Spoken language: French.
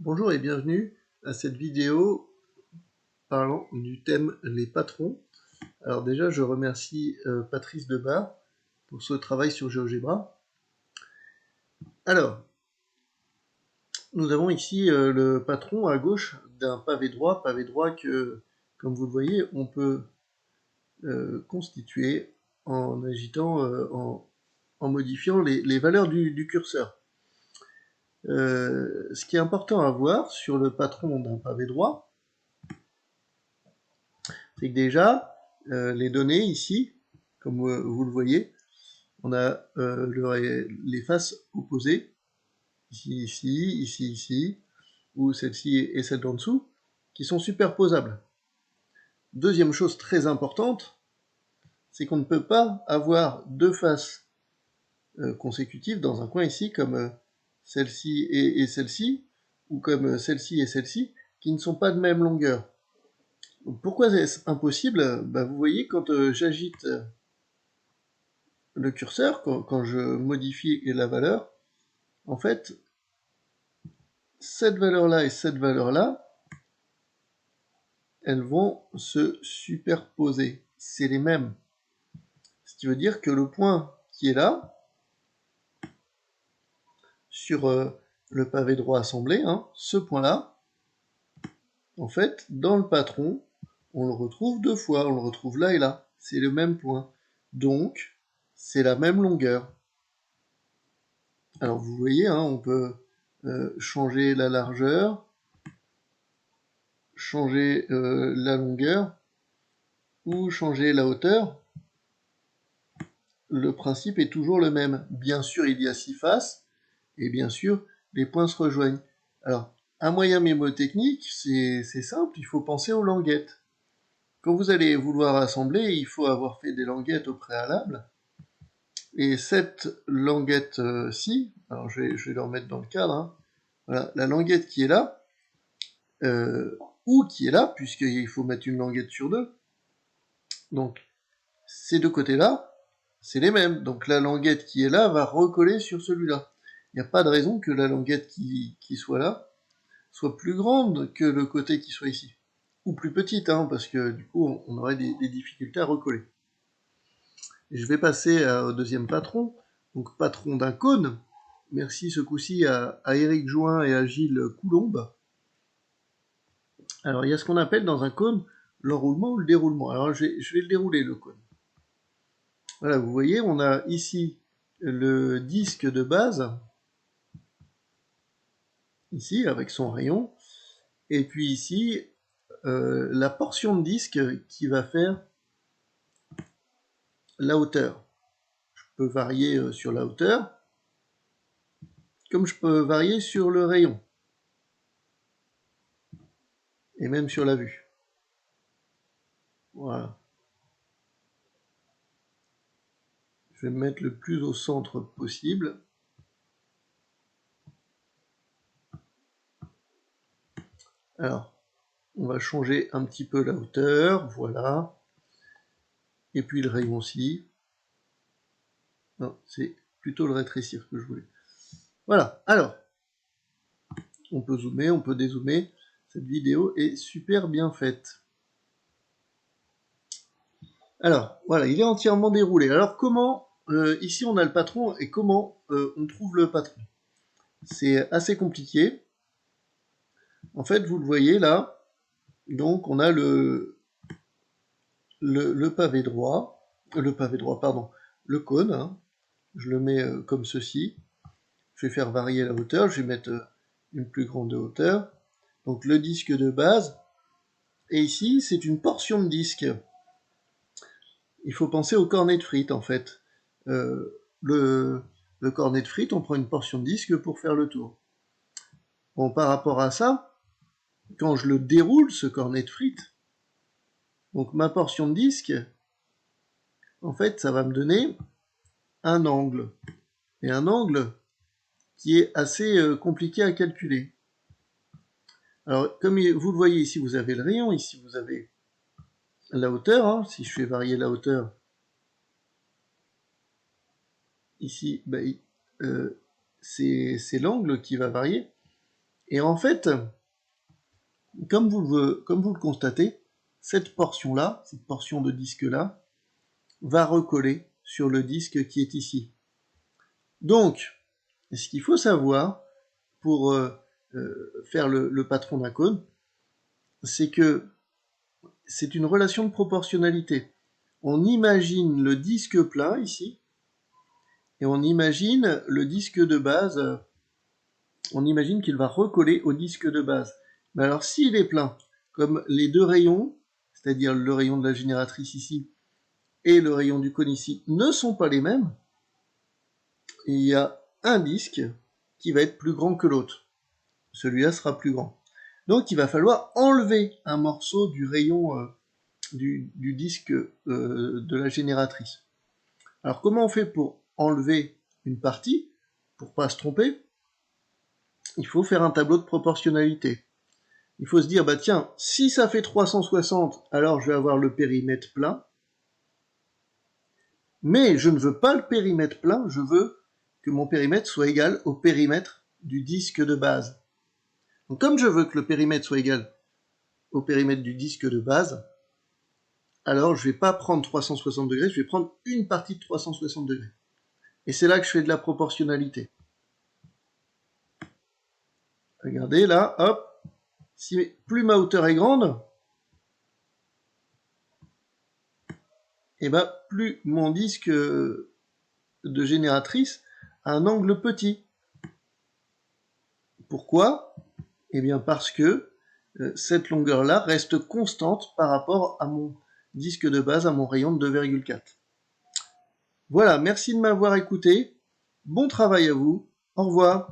Bonjour et bienvenue à cette vidéo parlant du thème les patrons. Alors déjà, je remercie Patrice Debar pour ce travail sur GeoGebra. Alors, nous avons ici le patron à gauche d'un pavé droit que, comme vous le voyez, on peut constituer en agitant, en modifiant les valeurs du curseur. Ce qui est important à voir sur le patron d'un pavé droit, c'est que déjà, les données ici, comme vous le voyez, on a les faces opposées, ici, ou celle-ci et celle d'en dessous, qui sont superposables. Deuxième chose très importante, c'est qu'on ne peut pas avoir deux faces consécutives dans un coin ici, comme celle-ci et celle-ci, ou comme celle-ci et celle-ci, qui ne sont pas de même longueur. Donc pourquoi est-ce impossible? Vous voyez, quand j'agite le curseur, quand je modifie la valeur, en fait, cette valeur-là et cette valeur-là, elles vont se superposer. C'est les mêmes. Ce qui veut dire que le point qui est là, sur le pavé droit assemblé, ce point-là, en fait, dans le patron, on le retrouve deux fois, on le retrouve là et là. C'est le même point. Donc, c'est la même longueur. Alors vous voyez, on peut changer la largeur, changer la longueur, ou changer la hauteur. Le principe est toujours le même. Bien sûr, il y a 6 faces, et bien sûr, les points se rejoignent. Alors, un moyen mémotechnique, c'est simple, il faut penser aux languettes. Quand vous allez vouloir assembler, il faut avoir fait des languettes au préalable. Et cette languette-ci, alors je vais le remettre dans le cadre, voilà, la languette qui est là, ou qui est là, puisqu'il faut mettre une languette sur deux. Donc, ces deux côtés-là, c'est les mêmes. Donc la languette qui est là va recoller sur celui-là. Il n'y a pas de raison que la languette qui soit là soit plus grande que le côté qui soit ici. Ou plus petite, parce que du coup, on aurait des difficultés à recoller. Et je vais passer au deuxième patron, donc patron d'un cône. Merci ce coup-ci à Éric Join et à Gilles Coulombe. Alors il y a ce qu'on appelle dans un cône l'enroulement ou le déroulement. Alors je vais le dérouler, le cône. Voilà, vous voyez, on a ici le disque de base, ici, avec son rayon, et puis ici, la portion de disque qui va faire la hauteur. Je peux varier sur la hauteur, comme je peux varier sur le rayon, et même sur la vue. Voilà. Je vais me mettre le plus au centre possible. Alors, on va changer un petit peu la hauteur, voilà. Et puis le rayon aussi. Non, c'est plutôt le rétrécir que je voulais. Voilà, alors, on peut zoomer, on peut dézoomer. Cette vidéo est super bien faite. Alors, voilà, il est entièrement déroulé. Alors, comment, ici on a le patron, et comment on trouve le patron? C'est assez compliqué. En fait, vous le voyez là, donc on a le pavé droit, pardon, le cône, je le mets comme ceci. Je vais faire varier la hauteur, je vais mettre une plus grande hauteur. Donc le disque de base, et ici c'est une portion de disque. Il faut penser au cornet de frites en fait. Le cornet de frites, on prend une portion de disque pour faire le tour. Bon, par rapport à ça, quand je le déroule, ce cornet de frites, donc ma portion de disque, en fait, ça va me donner un angle. Et un angle qui est assez compliqué à calculer. Alors, comme vous le voyez ici, vous avez le rayon, ici vous avez la hauteur. Si je fais varier la hauteur, ici, c'est l'angle qui va varier. Et en fait, comme vous le constatez, cette portion-là, cette portion de disque-là, va recoller sur le disque qui est ici. Donc, ce qu'il faut savoir pour faire le patron d'un cône, c'est que c'est une relation de proportionnalité. On imagine le disque plein ici, et on imagine le disque de base, on imagine qu'il va recoller au disque de base. Mais alors s'il est plein, comme les deux rayons, c'est-à-dire le rayon de la génératrice ici et le rayon du cône ici, ne sont pas les mêmes, il y a un disque qui va être plus grand que l'autre. Celui-là sera plus grand. Donc il va falloir enlever un morceau du rayon du disque de la génératrice. Alors comment on fait pour enlever une partie, pour pas se tromper? Il faut faire un tableau de proportionnalité. Il faut se dire, bah tiens, si ça fait 360, alors je vais avoir le périmètre plein, mais je ne veux pas le périmètre plein, je veux que mon périmètre soit égal au périmètre du disque de base. Donc comme je veux que le périmètre soit égal au périmètre du disque de base, alors je ne vais pas prendre 360 degrés, je vais prendre une partie de 360 degrés. Et c'est là que je fais de la proportionnalité. Regardez là, hop, si plus ma hauteur est grande, et ben plus mon disque de génératrice a un angle petit. Pourquoi? Eh bien parce que cette longueur-là reste constante par rapport à mon disque de base, à mon rayon de 2,4. Voilà, merci de m'avoir écouté. Bon travail à vous. Au revoir.